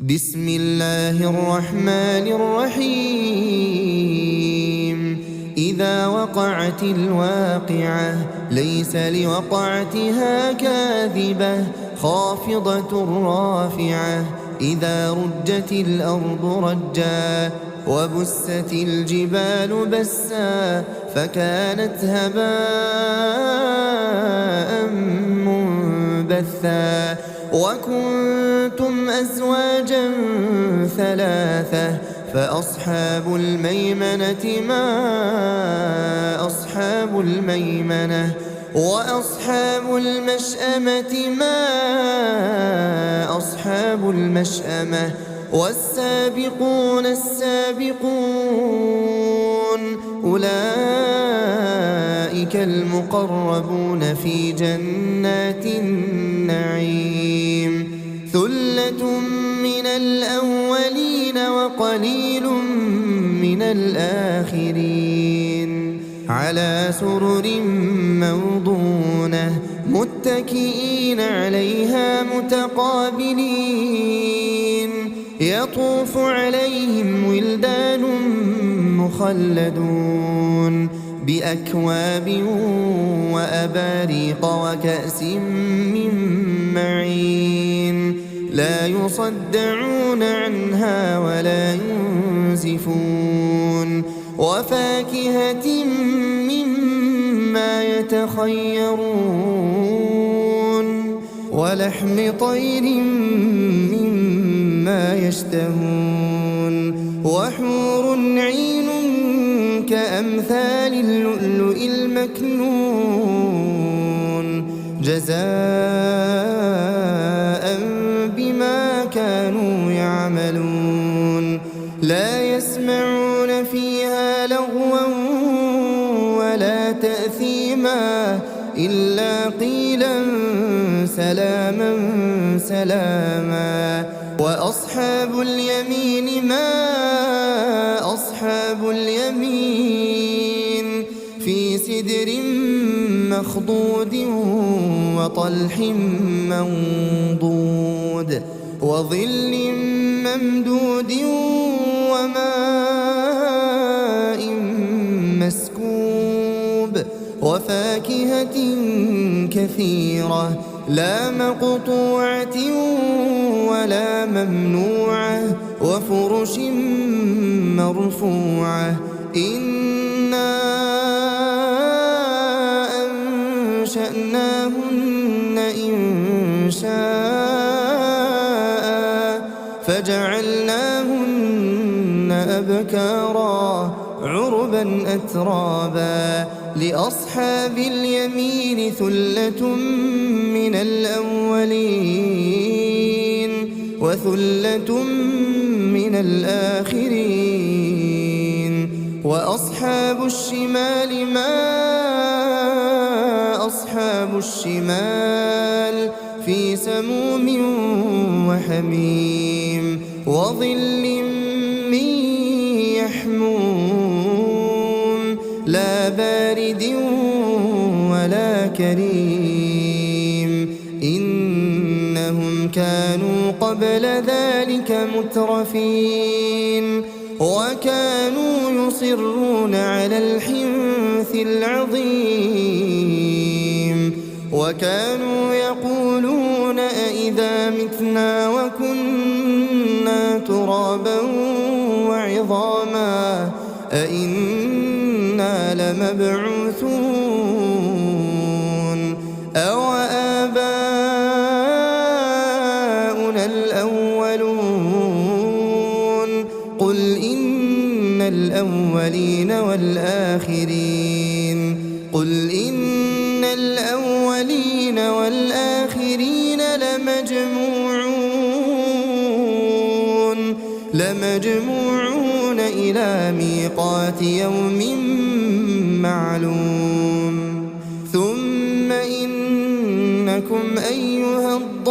بسم الله الرحمن الرحيم إذا وقعت الواقعة ليس لوقعتها كاذبة خافضة رافعة إذا رجت الأرض رجا وبست الجبال بسا فكانت هباء منبثا وكنتم أزواجا ثلاثة فأصحاب الميمنة ما أصحاب الميمنة وأصحاب المشأمة ما أصحاب المشأمة والسابقون السابقون أولئك المقربون في جنات النعيم ثلة من الأولين وقليل من الآخرين على سرر موضونة متكئين عليها متقابلين يطوف عليهم ولدان مخلدون بأكواب وأباريق وكأس من معين لا يصدعون عنها ولا ينزفون وفاكهة مما يتخيرون ولحم طير مما يشتهون وحور عين كأمثال اللؤلؤ المكنون جزاء بما كانوا يعملون لا يسمعون فيها لغوا ولا تأثيما إلا قيلا سلاما سلاما وأصحاب اليمين ما أصحاب اليمين في سدر مخضود وطلح منضود وظل ممدود وماء مسكوب وفاكهة كثيرة لا مقطوعة ولا ممنوعة وفرش مرفوعة إنا أنشأناهن إنشاء فجعلناهن أبكارا عربا أترابا لأصحاب اليمين ثلة من الأولين وثلة من الآخرين وأصحاب الشمال ما أصحاب الشمال في سموم وحميم وظل من يحموم لا بارد ولا كريم إنهم كانوا قبل ذلك مترفين وكانوا يصرون على الحنث العظيم وكانوا يقولون أئذا متنا وكنا ترابا وعظاما أئنا لمبعوثون أو آباؤنا الأولون قل إن الأولين والآخرين قل إن الأولين والآخرين لمجموعون إلى ميقات يوم معلوم ثم إنكم أيها الضالون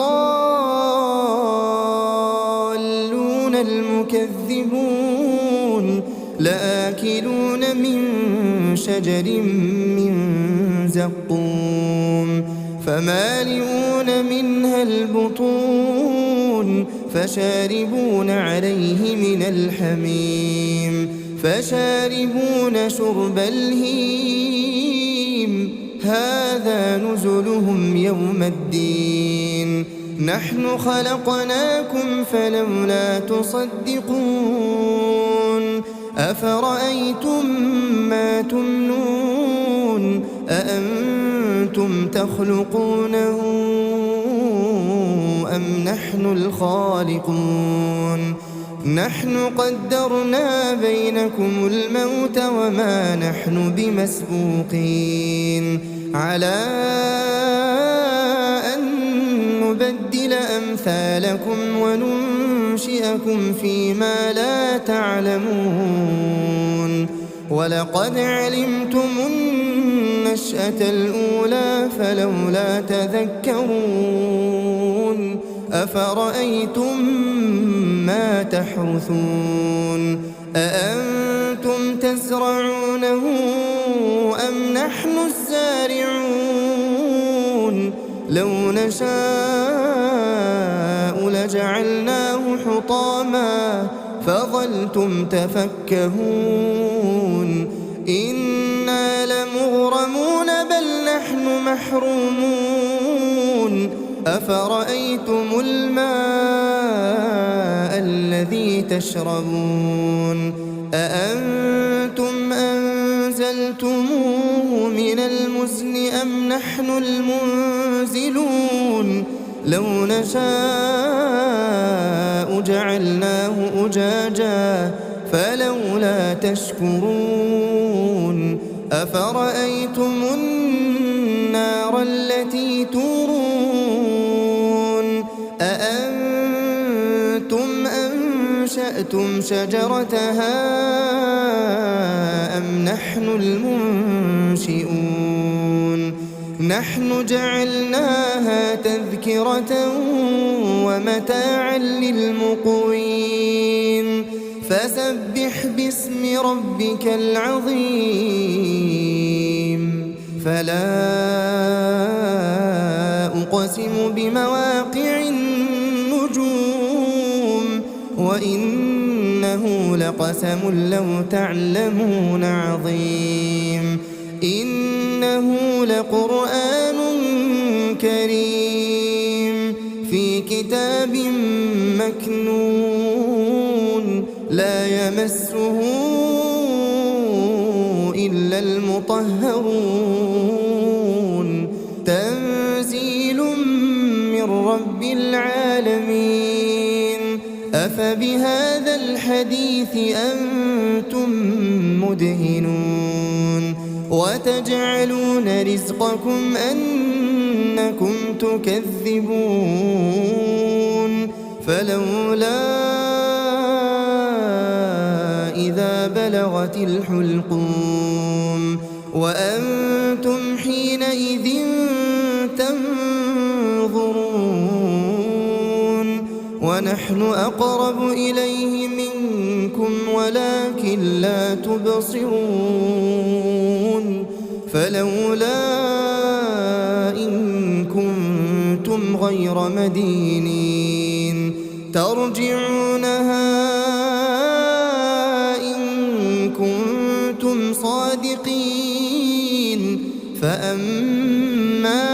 المكذبون لآكلون من شجر من زقوم فمالئون منها البطون فشاربون عليه من الحميم فشاربون شرب الهيم هذا نزلهم يوم الدين نحن خلقناكم فلولا تصدقون أفرأيتم ما تمنون أأنتم تخلقونه أم نحن الخالقون نحن قدرنا بينكم الموت وما نحن بمسبوقين على أن نبدل أمثالكم وننشئكم فيما لا تعلمون ولقد علمتم النشأة الأولى فلولا تذكرون أفرأيتم ما تحرثون أأنتم تزرعونه أم نحن الزارعون لو نشاء لجعلناه حطاما فظلتم تفكهون إنا لمغرمون بل نحن محرومون أفرأيتم الماء الذي تشربون أأنتم أنزلتموه من المزن أم نحن المنزلون لو نشاء جعلناه أجاجا فلولا تشكرون أفرأيتم النار التي تورون أأنتم أنشأتم شجرتها أم نحن المنشئون نحن جعلناها تذكرة ومتاعا للمقوين فسبح باسم ربك العظيم فلا أقسم بمواقع النجوم وإنه لقسم لو تعلمون عظيم إنه لقرآن كريم في كتاب مكنون لا يمسه إلا المطهرون تنزيل من رب العالمين أفبهذا الحديث أنتم مدهنون وتجعلون رزقكم أنكم تكذبون فلولا إذا بلغت الحلقوم وأنتم حينئذ تنظرون ونحن أقرب إليه منكم ولكن لا تبصرون فلولا إن كنتم غير مدينين ترجعونها إن كنتم صادقين فأما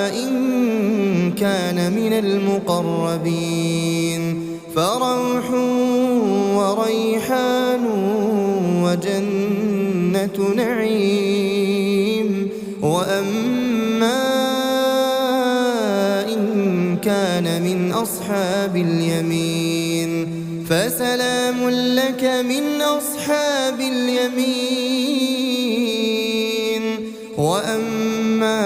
إن كان من المقربين فروح وريحان وجنة نعيم وأما إن كان من أصحاب اليمين فسلام لك من أصحاب اليمين وأما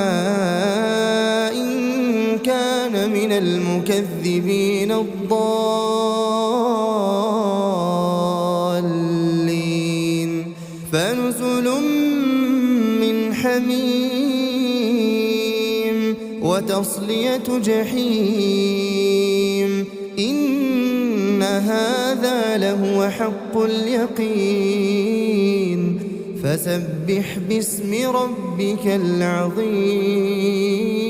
إن كان من المكذبين الضالين فنزل من حميم وتصلية جحيم إن هذا لهو حق اليقين فسبح باسم ربك العظيم